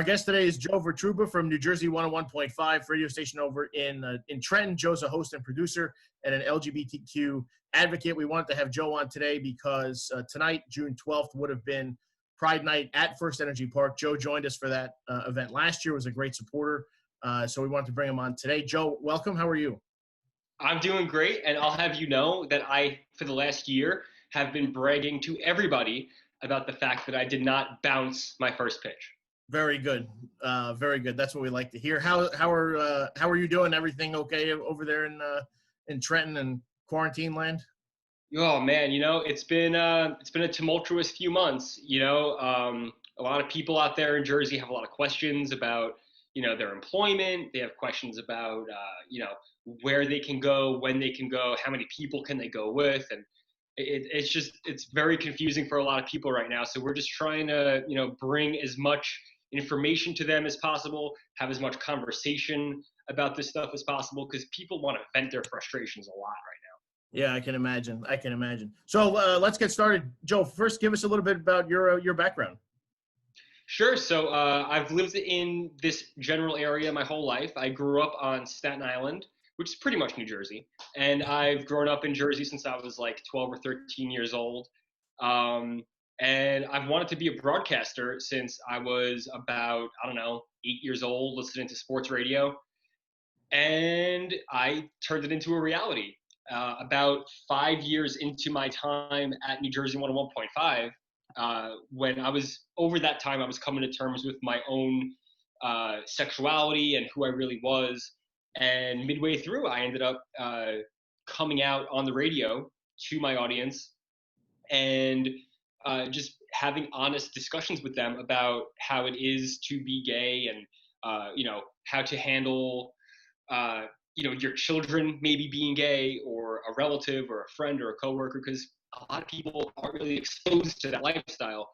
Our guest today is Joe Votruba from New Jersey 101.5 radio station over in Trenton. Joe's a host and producer and an LGBTQ advocate. We wanted to have Joe on today because tonight, June 12th, would have been Pride Night at FirstEnergy Park. Joe joined us for that event last year, was a great supporter, so we wanted to bring him on today. Joe, welcome. How are you? I'm doing great, and I'll have you know that I, for the last year, have been bragging to everybody about the fact that I did not bounce my first pitch. Very good. Very good. That's what we like to hear. How are you doing? Everything okay over there in Trenton and quarantine land? Oh man, it's been a tumultuous few months. A lot of people out there in Jersey have a lot of questions about their employment. They have questions about where they can go, when they can go, how many people can they go with, and it's very confusing for a lot of people right now. So we're just trying to bring as much information to them as possible, have as much conversation about this stuff as possible, because people want to vent their frustrations a lot right now. Yeah, I can imagine. So let's get started. Joe, first give us a little bit about your background. Sure. So I've lived in this general area my whole life. I grew up on Staten Island, which is pretty much New Jersey. And I've grown up in Jersey since I was like 12 or 13 years old. And I've wanted to be a broadcaster since I was about, 8 years old, listening to sports radio. And I turned it into a reality. About 5 years into my time at New Jersey 101.5, when I was over that time, I was coming to terms with my own sexuality and who I really was. And midway through, I ended up coming out on the radio to my audience and just having honest discussions with them about how it is to be gay and, how to handle, your children maybe being gay or a relative or a friend or a coworker, because a lot of people aren't really exposed to that lifestyle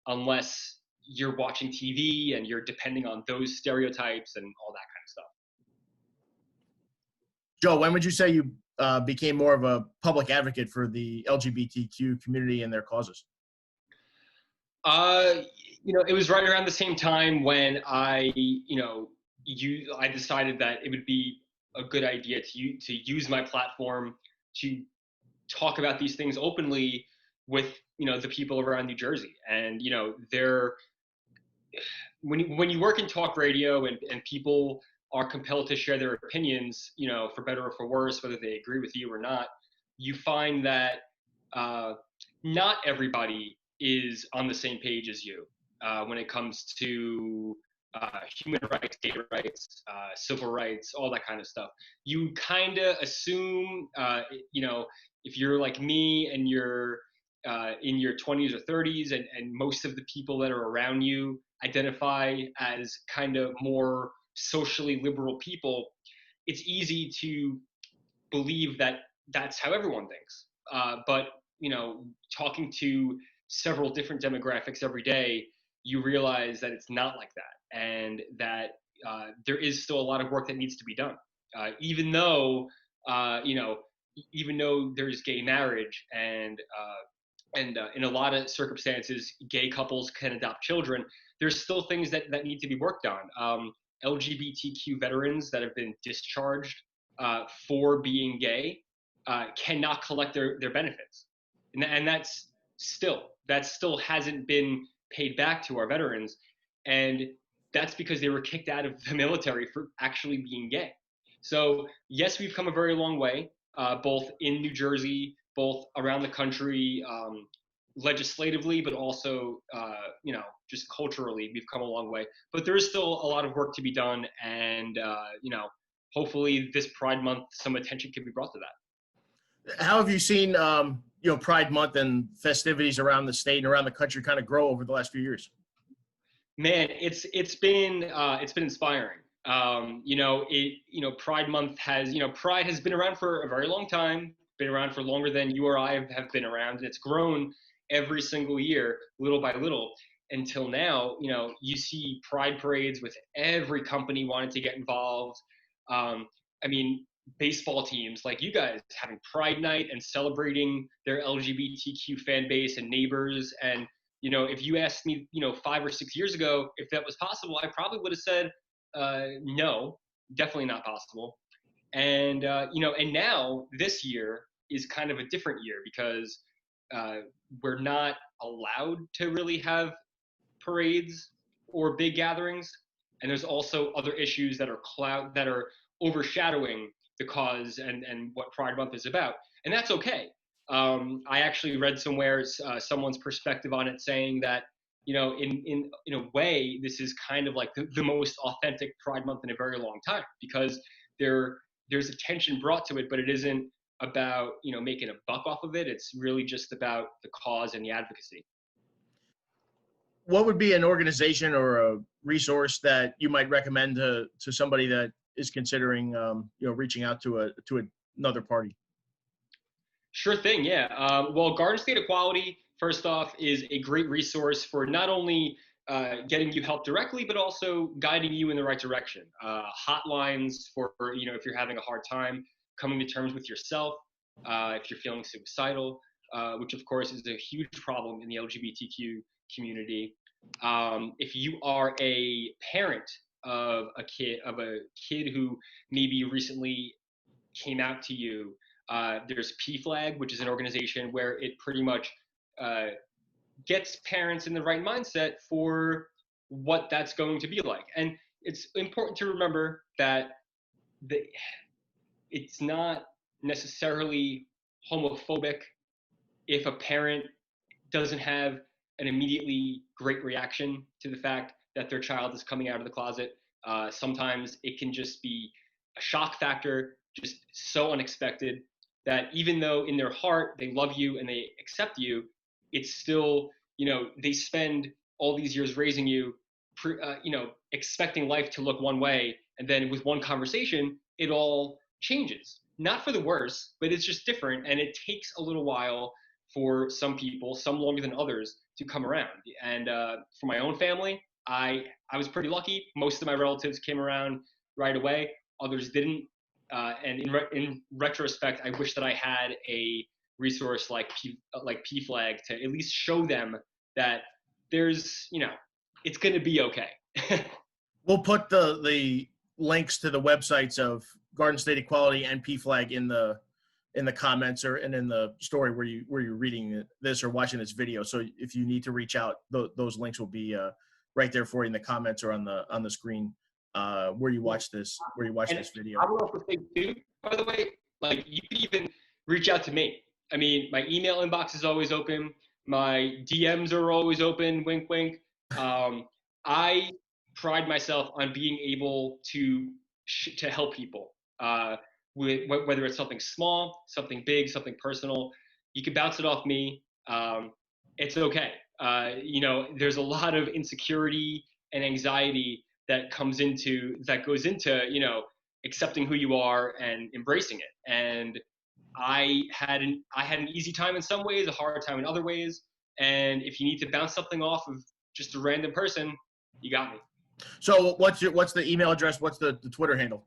unless you're watching TV and you're depending on those stereotypes and all that kind of stuff. Joe, when would you say you became more of a public advocate for the LGBTQ community and their causes? It was right around the same time when I decided that it would be a good idea to use my platform to talk about these things openly with the people around New Jersey. And when you work in talk radio and people are compelled to share their opinions, for better or for worse, whether they agree with you or not, you find that not everybody is on the same page as you when it comes to human rights, gay rights, civil rights, all that kind of stuff. You kind of assume, if you're like me and you're in your 20s or 30s and most of the people that are around you identify as kind of more socially liberal people, it's easy to believe that that's how everyone thinks. But talking to several different demographics every day, you realize that it's not like that, and that there is still a lot of work that needs to be done. Even though there's gay marriage and in a lot of circumstances, gay couples can adopt children, there's still things that need to be worked on. LGBTQ veterans that have been discharged for being gay cannot collect their benefits. And that still hasn't been paid back to our veterans. And that's because they were kicked out of the military for actually being gay. So yes, we've come a very long way, both in New Jersey, both around the country, legislatively, but also, just culturally, we've come a long way. But there is still a lot of work to be done. And, hopefully this Pride Month, some attention can be brought to that. How have you seen, Pride Month and festivities around the state and around the country kind of grow over the last few years? Man, it's been inspiring. Pride Month Pride has been around for a very long time, been around for longer than you or I have been around, and it's grown every single year, little by little, until now. You see pride parades with every company wanting to get involved. Baseball teams like you guys having Pride Night and celebrating their LGBTQ fan base and neighbors, and If you asked me, 5 or 6 years ago if that was possible, I probably would have said, no, definitely not possible. And now this year is kind of a different year because we're not allowed to really have parades or big gatherings, and there's also other issues that are overshadowing the cause and what Pride Month is about, and that's okay. I actually read somewhere someone's perspective on it, saying that in a way this is kind of like the most authentic Pride Month in a very long time, because there's attention brought to it, but it isn't about making a buck off of it. It's really just about the cause and the advocacy. What would be an organization or a resource that you might recommend to somebody that is considering reaching out to another party? Sure thing, yeah. Well, Garden State Equality, first off, is a great resource for not only getting you help directly, but also guiding you in the right direction. Hotlines for if you're having a hard time coming to terms with yourself, if you're feeling suicidal, which of course is a huge problem in the LGBTQ community. If you are a parent of a kid who maybe recently came out to you, there's PFlag, which is an organization where it pretty much gets parents in the right mindset for what that's going to be like. And it's important to remember that it's not necessarily homophobic if a parent doesn't have an immediately great reaction to the fact that their child is coming out of the closet. Sometimes it can just be a shock factor, just so unexpected, that even though in their heart they love you and they accept you, it's still, they spend all these years raising you, expecting life to look one way, and then with one conversation, it all changes. Not for the worse, but it's just different, and it takes a little while for some people, some longer than others, to come around. And for my own family, I was pretty lucky. Most of my relatives came around right away. Others didn't. And in retrospect, I wish that I had a resource like PFlag to at least show them that there's, it's going to be okay. We'll put the links to the websites of Garden State Equality and PFlag in the comments and in the story where you're reading this or watching this video. So if you need to reach out, those links will be right there for you in the comments or on the screen where you watch this video. I would also say too, by the way, like you can even reach out to me. I mean, my email inbox is always open. My DMs are always open. Wink, wink. I pride myself on being able to help people. With whether it's something small, something big, something personal, you can bounce it off me. It's okay. There's a lot of insecurity and anxiety that goes into accepting who you are and embracing it. And I had an easy time in some ways, a hard time in other ways. And if you need to bounce something off of just a random person, you got me. So what's the email address? What's the Twitter handle?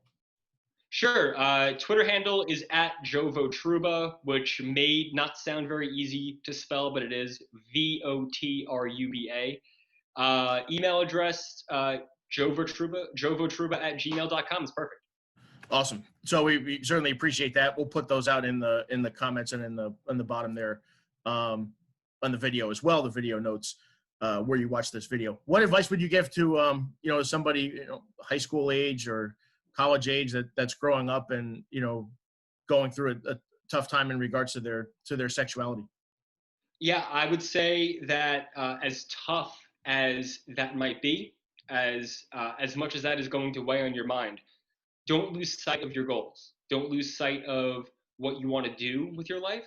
Sure. Twitter handle is @Joe Votruba, which may not sound very easy to spell, but it is Votruba. Email address, Joe Votruba @gmail.com is perfect. Awesome. So we certainly appreciate that. We'll put those out in the comments and in the bottom there on the video as well, the video notes where you watch this video. What advice would you give to somebody high school age or college age that's growing up and going through a tough time in regards to their sexuality? Yeah, I would say that as tough as that might be, as much as that is going to weigh on your mind, don't lose sight of your goals. Don't lose sight of what you want to do with your life,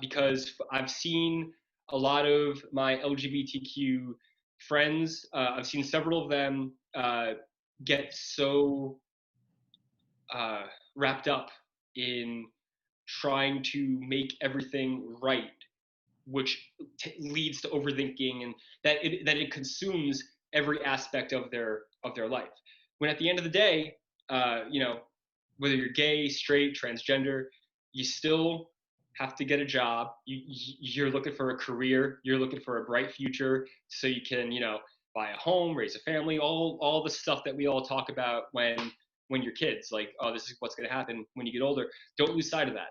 because I've seen a lot of my LGBTQ friends. I've seen several of them get so wrapped up in trying to make everything right, which leads to overthinking, and that it consumes every aspect of their life. When at the end of the day, whether you're gay, straight, transgender, you still have to get a job. You're looking for a career. You're looking for a bright future so you can, buy a home, raise a family, all the stuff that we all talk about when you're kids. Like, oh, this is what's going to happen when you get older. Don't lose sight of that.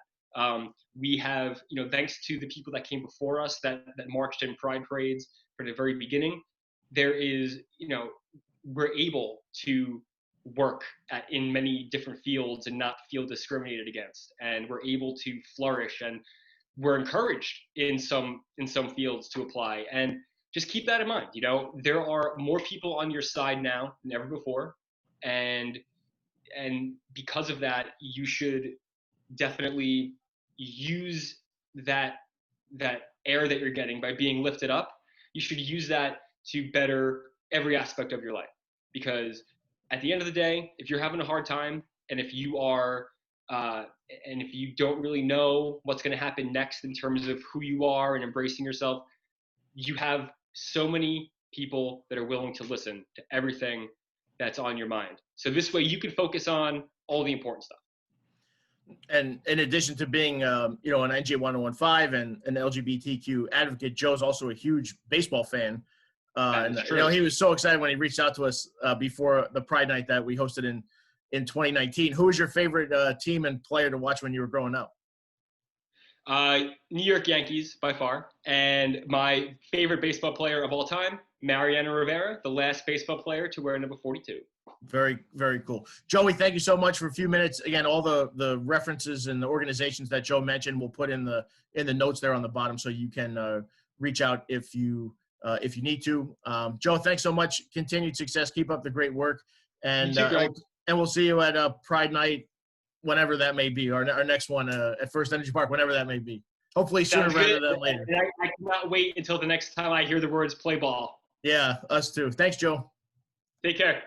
We have, thanks to the people that came before us that marched in pride parades from the very beginning, there is, we're able to work in many different fields and not feel discriminated against, and we're able to flourish, and we're encouraged in some fields to apply. And just keep that in mind. There are more people on your side now than ever before, and because of that, you should definitely use that air that you're getting by being lifted up. You should use that to better every aspect of your life, because at the end of the day, if you're having a hard time, and if you are and if you don't really know what's going to happen next in terms of who you are and embracing yourself, you have so many people that are willing to listen to everything that's on your mind. So this way you can focus on all the important stuff. And in addition to being, an NJ 1015 and an LGBTQ advocate, Joe's also a huge baseball fan. And he was so excited when he reached out to us before the Pride Night that we hosted in 2019. Who was your favorite team and player to watch when you were growing up? New York Yankees by far, and my favorite baseball player of all time, Mariano Rivera, the last baseball player to wear number 42. Very, very cool. Joey, thank you so much for a few minutes. Again, all the references and the organizations that Joe mentioned, we'll put in the notes there on the bottom, so you can reach out if you need to. Joe, thanks so much. Continued success. Keep up the great work, and we'll see you at Pride Night, whenever that may be, or our next one at FirstEnergy Park, whenever that may be. Hopefully sooner rather than later. I cannot wait until the next time I hear the words "play ball." Yeah, us too. Thanks, Joe. Take care.